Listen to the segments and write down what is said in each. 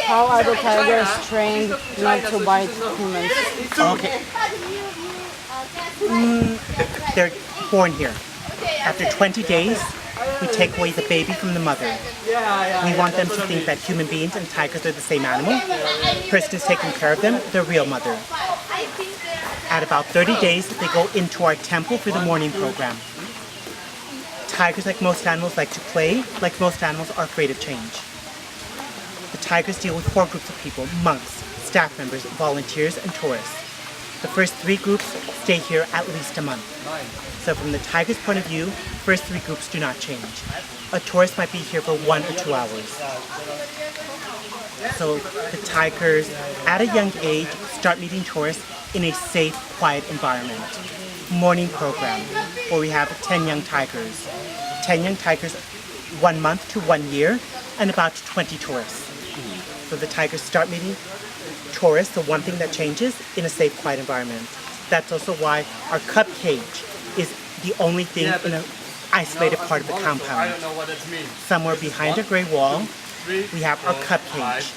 How are the tigers trained not to bite humans? Okay. They're born here. After 20 days, we take away the baby from the mother. We want them to think that human beings and tigers are the same animal. The person who's taking care of them, their real mother. At about 30 days, they go into our temple for the morning program. Tigers, like most animals, like to play. Like most animals, are afraid of change. The tigers deal with 4 groups of people: monks, staff members, volunteers, and tourists. The first 3 groups stay here at least a month. So from the tiger's point of view, first 3 groups do not change. A tourist might be here for 1 or 2 hours. So the tigers, at a young age, start meeting tourists in a safe, quiet environment. Morning program, where we have 10 young tigers. 10 young tigers, 1 month to 1 year, and about 20 tourists. So the tigers start meeting tourists, the one thing that changes, in a safe, quiet environment. That's also why our cub cage is the only thing in an isolated part of the compound. Somewhere behind a gray wall, we have our cub cage.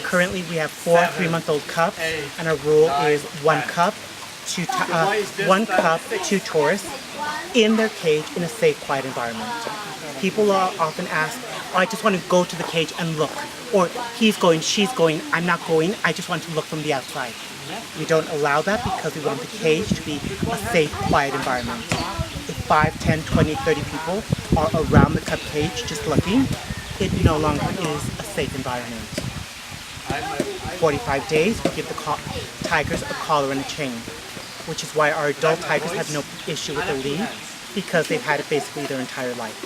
Currently, we have 4 3-month-old cubs, and our rule is 1 cub, 2 tourists in their cage in a safe, quiet environment. People are often asked, oh, I just want to go to the cage and look. Or he's going, she's going, I'm not going, I just want to look from the outside. We don't allow that because we want the cage to be a safe, quiet environment. If 5, 10, 20, 30 people are around the cub cage just looking, it no longer is a safe environment. 45 days, we give the tigers a collar and a chain, which is why our adult tigers have no issue with the lead, because they've had it basically their entire life.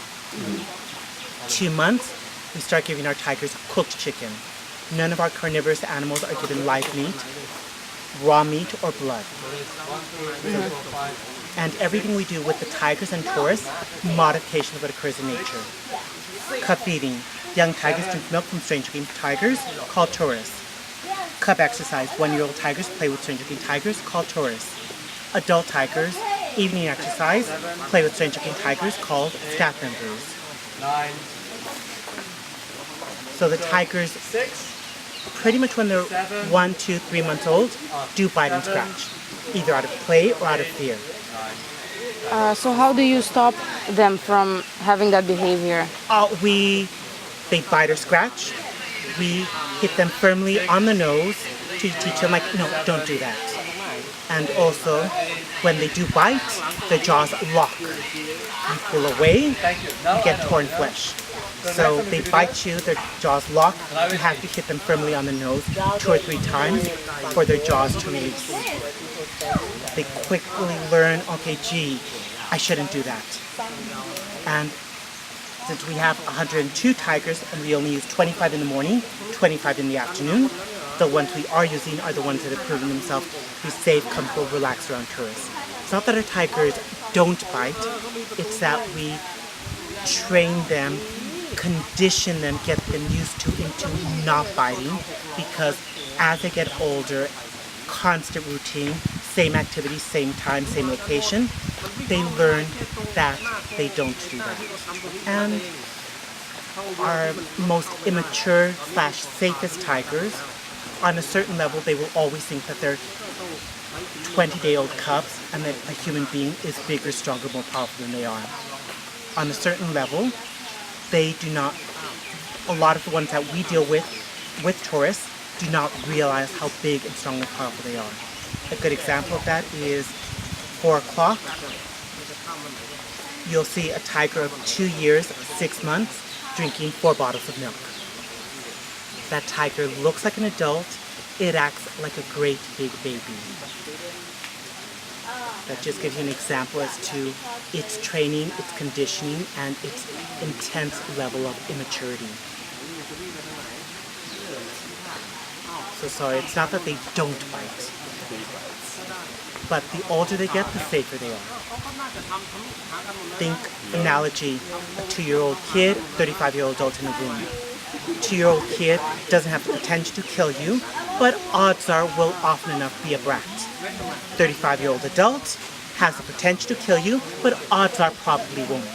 2 months, we start giving our tigers cooked chicken. None of our carnivorous animals are given live meat, raw meat, or blood. And everything we do with the tigers and tourists, modification of what occurs in nature. Cub feeding. Young tigers drink milk from strange-looking tigers, called tourists. Cub exercise. 1-year-old tigers play with strange-looking tigers, called tourists. Adult tigers, evening exercise, play with strange-looking tigers, called staff members. So the tigers, pretty much when they're 1, 2, 3 months old, do bite and scratch, either out of play or out of fear. So how do you stop them from having that behavior? They bite or scratch. We hit them firmly on the nose to teach them, like, no, don't do that. And also, when they do bite, the jaws lock. You pull away, you get torn flesh. So they bite you, their jaws lock. You have to hit them firmly on the nose 2 or 3 times for their jaws to release. They quickly learn, okay, gee, I shouldn't do that. And since we have 102 tigers and we only use 25 in the morning, 25 in the afternoon, the ones we are using are the ones that have proven themselves to be safe, comfortable, relaxed around tourists. It's not that our tigers don't bite, it's that we train them, condition them, get them used to into not biting, because as they get older, constant routine, same activity, same time, same location, they learn that they don't do that. And our most immature / safest tigers, on a certain level, they will always think that they're 20-day-old cubs and that a human being is bigger, stronger, more powerful than they are. On a certain level, they do not, a lot of the ones that we deal with tourists, do not realize how big and strong and powerful they are. A good example of that is 4 o'clock. You'll see a tiger of 2 years, 6 months, drinking 4 bottles of milk. That tiger looks like an adult. It acts like a great big baby. That just gives you an example as to its training, its conditioning, and its intense level of immaturity. So sorry, it's not that they don't bite, but the older they get, the safer they are. Think analogy, a 2-year-old kid, 35-year-old adult in a room. 2-year-old kid doesn't have the potential to kill you, but odds are will often enough be a brat. 35-year-old adult has the potential to kill you, but odds are probably won't.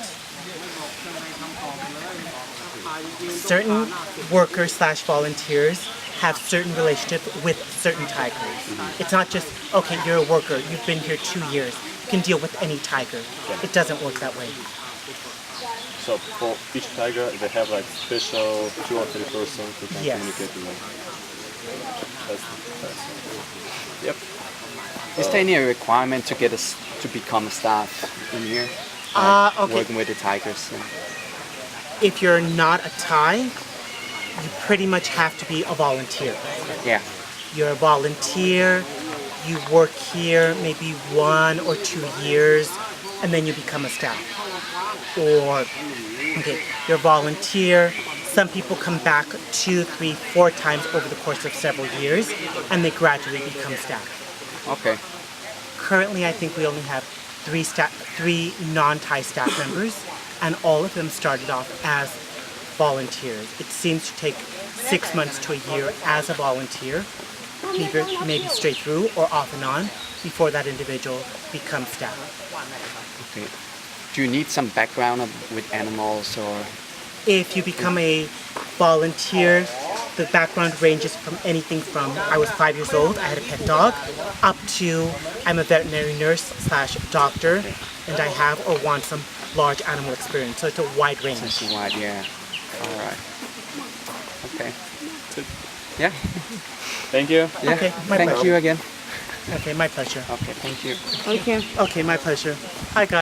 certain workers slash volunteers have certain relationships with certain tigers. It's not just, okay, you're a worker, you've been here 2 years, you can deal with any tiger. It doesn't work that way. So for each tiger, they have like special 2 or 3 persons who can Yes. communicate with them. That's yep. Is there any requirement to get us to become a staff in here? Okay. Working with the tigers. If you're not a Thai, you pretty much have to be a volunteer. Yeah. You're a volunteer, you work here maybe 1 or 2 years, and then you become a staff. Or, okay, you're a volunteer, some people come back 2, 3, 4 times over the course of several years, and they gradually become staff. Okay. Currently, I think we only have 3 non-Thai staff members, and all of them started off as volunteers. It seems to take 6 months to a year as a volunteer, maybe straight through or off and on, before that individual becomes staff. Okay. Do you need some background with animals or? If you become a volunteer, the background ranges from anything from I was 5 years old, I had a pet dog, up to I'm a veterinary nurse slash doctor, and I have or want some large animal experience. So it's a wide range. It's wide, yeah. All right. Okay. Yeah. Thank you. Yeah. Okay, my Thank pleasure. you again. Okay, my pleasure. Okay. Thank you. Thank you. Okay, my pleasure. Hi, guys.